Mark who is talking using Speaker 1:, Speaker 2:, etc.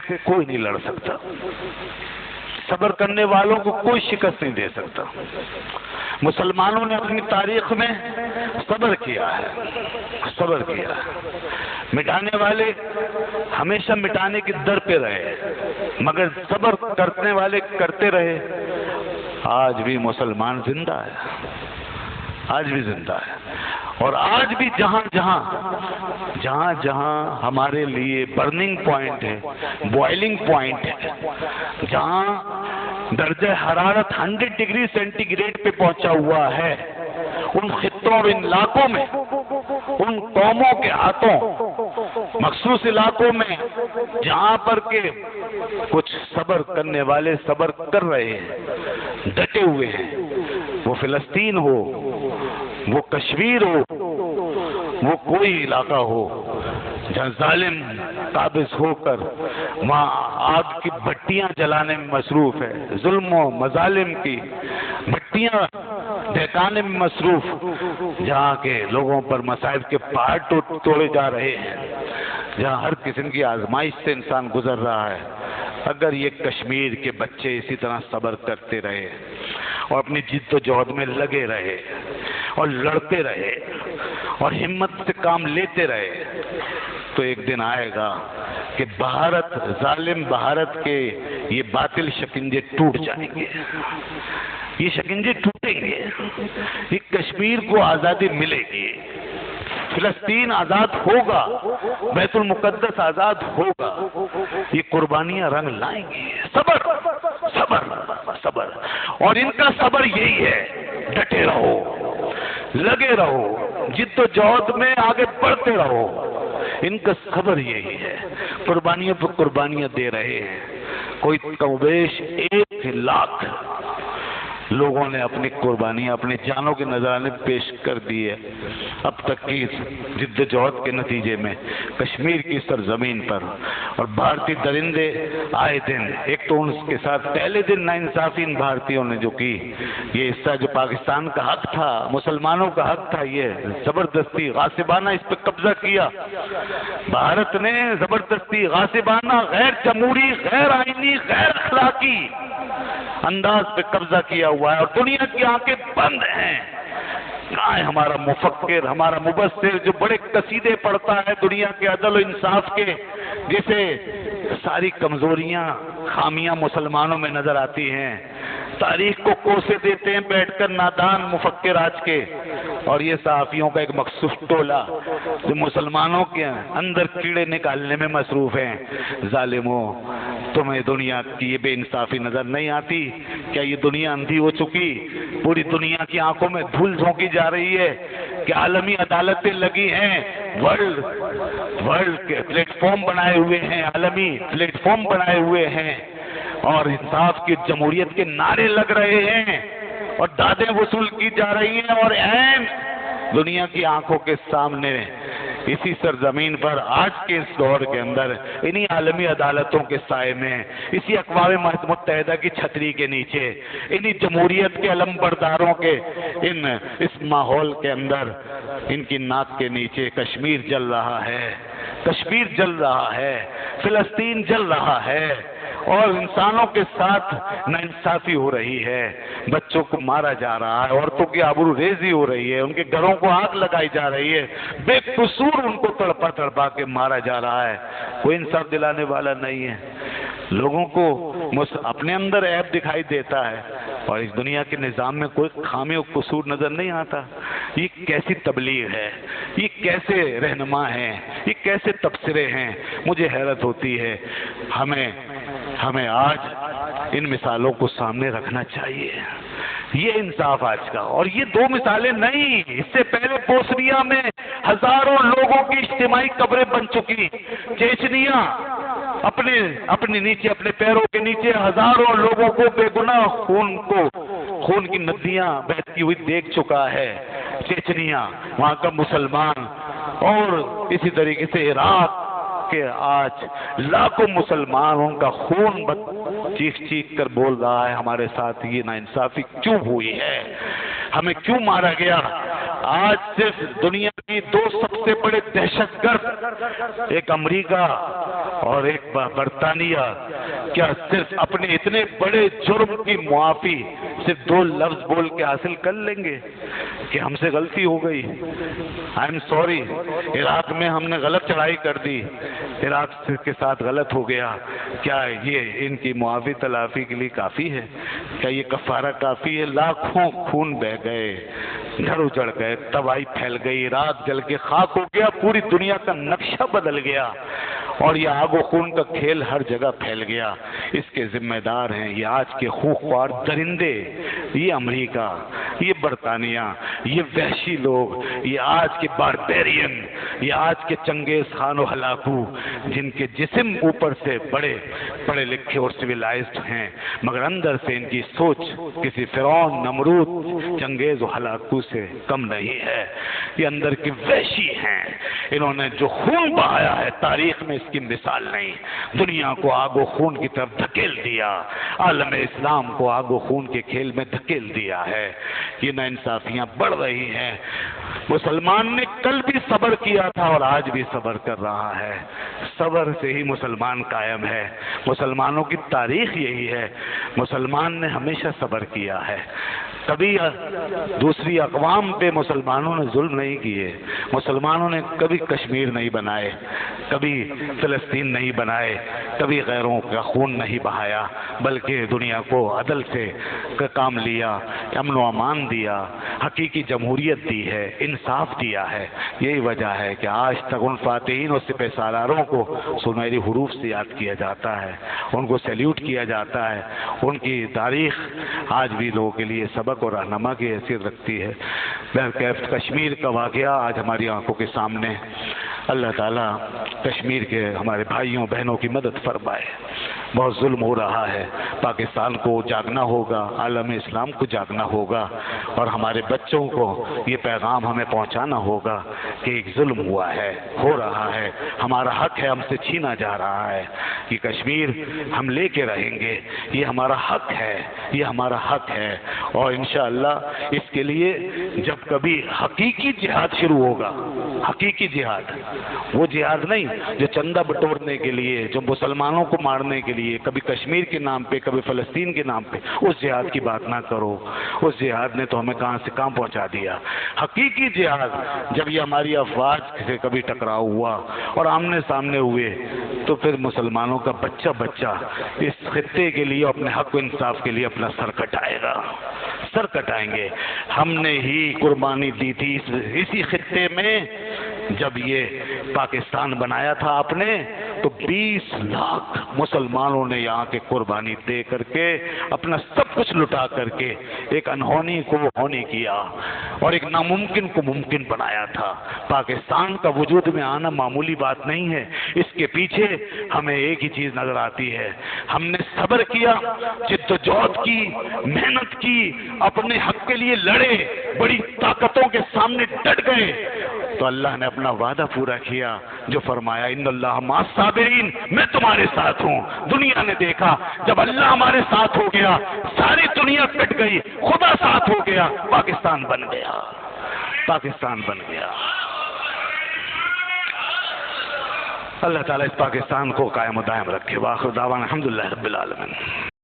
Speaker 1: سے کوئی نہیں لڑ سکتا، صبر کرنے والوں کو کوئی شکست نہیں دے سکتا۔ مسلمانوں نے اپنی تاریخ میں صبر کیا ہے، صبر کیا ہے۔ مٹانے والے ہمیشہ مٹانے کی در پہ رہے، مگر صبر کرنے والے کرتے رہے۔ آج بھی مسلمان زندہ ہے، آج بھی زندہ ہے، اور آج بھی جہاں جہاں ہمارے لیے برننگ پوائنٹ ہے، بوائلنگ پوائنٹ ہے، جہاں درجہ حرارت 100 ڈگری سینٹی گریڈ پہ پہنچا ہوا ہے، ان خطوں اور ان علاقوں میں، ان قوموں کے ہاتھوں، مخصوص علاقوں میں جہاں پر کہ کچھ صبر کرنے والے صبر کر رہے ہیں، ڈٹے ہوئے ہیں، وہ فلسطین ہو، وہ کشمیر ہو، وہ کوئی علاقہ ہو جہاں ظالم قابض ہو کر وہاں آگ کی بھٹیاں جلانے میں مصروف ہے، ظلم و مظالم کی بھٹیاں دہکانے میں مصروف، جہاں کے لوگوں پر مصائب کے پہاڑ توڑے جا رہے ہیں، جہاں ہر قسم کی آزمائش سے انسان گزر رہا ہے، اگر یہ کشمیر کے بچے اسی طرح صبر کرتے رہے اور اپنی جد و جہد میں لگے رہے اور لڑتے رہے اور ہمت سے کام لیتے رہے، تو ایک دن آئے گا کہ بھارت، ظالم بھارت کے یہ باطل شکنجے ٹوٹ جائیں گے، یہ شکنجے ٹوٹیں گے، یہ کشمیر کو آزادی ملے گی، فلسطین آزاد ہوگا، بیت المقدس آزاد ہوگا، یہ قربانیاں رنگ لائیں گی۔ صبر صبر صبر، اور ان کا صبر یہی ہے، ڈٹے رہو، لگے رہو، جد و جہد میں آگے بڑھتے رہو، ان کا صبر یہی ہے، قربانیوں پر قربانیاں دے رہے ہیں۔ کوئی کم و بیش 1,00,000 لوگوں نے اپنی قربانیاں، اپنی جانوں کے نذرانے پیش کر دیے اب تک کی جد و جہد کے نتیجے میں کشمیر کی سرزمین پر، اور بھارتی درندے آئے دن، ایک تو ان کے ساتھ پہلے دن ناانصافی ان بھارتیوں نے جو کی، یہ حصہ جو پاکستان کا حق تھا، مسلمانوں کا حق تھا، یہ زبردستی غاصبانہ اس پہ قبضہ کیا، بھارت نے زبردستی غاصبانہ غیر جمہوری، غیر آئینی، غیر اخلاقی انداز پہ قبضہ کیا ہوا ہے، اور دنیا کی آنکھیں بند ہیں۔ کہاں ہے ہمارا مفکر، ہمارا مبصر جو بڑے قصیدے پڑھتا ہے دنیا کے عدل و انصاف کے، جسے ساری کمزوریاں، خامیاں مسلمانوں میں نظر آتی ہیں، تاریخ کو کوسے دیتے ہیں بیٹھ کر نادان مفکر آج کے، اور یہ صحافیوں کا ایک مخصوص ٹولہ جو مسلمانوں کے اندر کیڑے نکالنے میں مصروف ہیں۔ ظالموں، تمہیں دنیا کی یہ بے انصافی نظر نہیں آتی؟ کیا یہ دنیا اندھی ہو چکی؟ پوری دنیا کی آنکھوں میں دھول جھونکی جا رہی ہے کہ عالمی عدالتیں لگی ہیں، ورلڈ کے پلیٹ فارم بنائے ہوئے ہیں، عالمی پلیٹ فارم بنائے ہوئے ہیں، اور انصاف کی، جمہوریت کے نعرے لگ رہے ہیں، اور دادیں وصول کی جا رہی ہیں، اور عین دنیا کی آنکھوں کے سامنے اسی سرزمین پر آج کے اس دور کے اندر انہی عالمی عدالتوں کے سائے میں، اسی اقوام متحدہ کی چھتری کے نیچے، انہی جمہوریت کے علم برداروں کے اس ماحول کے اندر، ان کی ناک کے نیچے کشمیر جل رہا ہے، کشمیر جل رہا ہے، فلسطین جل رہا ہے، اور انسانوں کے ساتھ ناانصافی ہو رہی ہے، بچوں کو مارا جا رہا ہے، عورتوں کی آبرو ریزی ہو رہی ہے، ان کے گھروں کو آگ لگائی جا رہی ہے، بے قصور ان کو تڑپا تڑپا کے مارا جا رہا ہے، کوئی انصاف دلانے والا نہیں ہے۔ لوگوں کو اپنے اندر عیب دکھائی دیتا ہے، اور اس دنیا کے نظام میں کوئی خامی و قصور نظر نہیں آتا۔ یہ کیسی تبلیغ ہے، یہ کیسے رہنما ہیں، یہ کیسے تبصرے ہیں؟ مجھے حیرت ہوتی ہے۔ ہمیں آج ان مثالوں کو سامنے رکھنا چاہیے، یہ انصاف آج کا۔ اور یہ دو مثالیں نہیں، اس سے پہلے بوسنیا میں ہزاروں لوگوں کی اجتماعی قبریں بن چکی، چیچنیا اپنے نیچے، اپنے پیروں کے نیچے ہزاروں لوگوں کو بے گناہ خون کی ندیاں بہتی ہوئی دیکھ چکا ہے چیچنیا، وہاں کا مسلمان، اور اسی طریقے سے عراق کہ آج لاکھوں مسلمان ان کا خون چیخ چیخ کر بول رہا ہے ہمارے ساتھ یہ ناانصافی کیوں ہوئی ہے، ہمیں کیوں مارا گیا۔ آج صرف دنیا کی دو سب سے بڑے دہشت گرد، ایک امریکہ اور ایک برطانیہ کیا صرف اپنے اتنے بڑے جرم کی معافی صرف 2 لفظ بول کے حاصل کر لیں گے کہ ہم سے غلطی ہو گئی، آئی ایم سوری، عراق میں ہم نے غلط چڑھائی کر دی، عراق کے ساتھ غلط ہو گیا، کیا یہ ان کی معافی تلافی کے لیے کافی ہے؟ کیا یہ کفارہ کافی ہے؟ لاکھوں خون بہہ گئے، گھر اجڑ گئے، تباہی پھیل گئی، رات جل کے خاک ہو گیا، پوری دنیا کا نقشہ بدل گیا، اور یہ آگ و خون کا کھیل ہر جگہ پھیل گیا۔ اس کے ذمہ دار ہیں یہ آج کے خوخوار درندے، یہ امریکہ، یہ برطانیہ، یہ وحشی لوگ، یہ آج کے باربیرین، یہ آج کے چنگیز خان و ہلاکو، جن کے جسم اوپر سے بڑے پڑھے لکھے اور سویلائزڈ ہیں، مگر اندر سے ان کی سوچ کسی فرعون، نمرود، چنگیز و ہلاکو سے کم نہیں ہے۔ یہ اندر کے وحشی ہیں، انہوں نے جو خون بہایا ہے تاریخ میں اس کی مثال نہیں، دنیا کو آگ و خون کی طرف دھکیل دیا، عالم اسلام کو آگ و خون کے کھیل میں دھکیل دیا ہے۔ یہ ناانصافیاں بڑھ رہی ہیں۔ مسلمان نے کل بھی صبر کیا تھا اور آج بھی صبر کر رہا ہے، صبر سے ہی مسلمان قائم ہے، مسلمانوں کی تاریخ یہی ہے، مسلمان نے ہمیشہ صبر کیا ہے، کبھی دوسری اقوام پہ مسلمانوں نے ظلم نہیں کیے، مسلمانوں نے کبھی کشمیر نہیں بنائے، کبھی فلسطین نہیں بنائے، کبھی غیروں کا خون نہیں بہایا، بلکہ دنیا کو عدل سے کام لیا، امن و امان دیا، حقیقی جمہوریت دی ہے، انصاف دیا ہے۔ یہی وجہ ہے کہ آج تک ان فاتحین اور سپہ سالاروں کو سنہری حروف سے یاد کیا جاتا ہے، ان کو سیلیوٹ کیا جاتا ہے، ان کی تاریخ آج بھی لوگوں کے لیے سبق اور رہنما کی حیثیت رکھتی ہے۔ بہرکیف کشمیر کا واقعہ آج ہماری آنکھوں کے سامنے، اللہ تعالیٰ کشمیر کے ہمارے بھائیوں بہنوں کی مدد فرمائے۔ بہت ظلم ہو رہا ہے، پاکستان کو جاگنا ہوگا، عالم اسلام کو جاگنا ہوگا، اور ہمارے بچوں کو یہ پیغام ہمیں پہنچانا ہوگا کہ ایک ظلم ہوا ہے، ہو رہا ہے، ہمارا حق ہے، ہم سے چھینا جا رہا ہے، یہ کشمیر ہم لے کے رہیں گے، یہ ہمارا حق ہے، یہ ہمارا حق ہے، اور انشاءاللہ اس کے لیے جب کبھی حقیقی جہاد شروع ہوگا، حقیقی جہاد، وہ جہاد نہیں جو چندہ بٹورنے کے لیے، جو مسلمانوں کو مارنے کے لیے، کبھی کشمیر کے نام پہ، کبھی فلسطین کے نام پہ، اس جہاد کی بات نہ کرو، اس جہاد نے تو ہمیں کہاں سے کہاں پہنچا دیا۔ حقیقی جہاد جب یہ ہماری افواج سے کبھی ٹکراؤ ہوا اور آمنے سامنے ہوئے، تو پھر مسلمانوں کا بچہ بچہ اس خطے کے لیے، اپنے حق و انصاف کے لیے اپنا سر کٹائے گا، سر کٹائیں گے۔ ہم نے ہی قربانی دی تھی اسی خطے میں، جب یہ پاکستان بنایا تھا آپ نے، تو 20 لاکھ مسلمانوں نے یہاں کے قربانی دے کر کے اپنا سب کچھ لٹا کر کے ایک انہونی کو ہونی کیا اور ایک ناممکن کو ممکن بنایا تھا۔ پاکستان کا وجود میں آنا معمولی بات نہیں ہے، اس کے پیچھے ہمیں ایک ہی چیز نظر آتی ہے، ہم نے صبر کیا، جدوجہد کی، محنت کی، اپنے حق کے لیے لڑے، بڑی طاقتوں کے سامنے ڈٹ گئے، تو اللہ نے اپنا وعدہ پورا کیا جو فرمایا ان اللہ مع الصابرین، میں تمہارے ساتھ ہوں۔ دنیا نے دیکھا جب اللہ ہمارے ساتھ ہو گیا، ساری دنیا پٹ گئی، خدا ساتھ ہو گیا، پاکستان بن گیا، پاکستان بن گیا۔ اللہ تعالیٰ اس پاکستان کو قائم و دائم رکھے۔ وآخر دعوانا الحمدللہ رب العالمین۔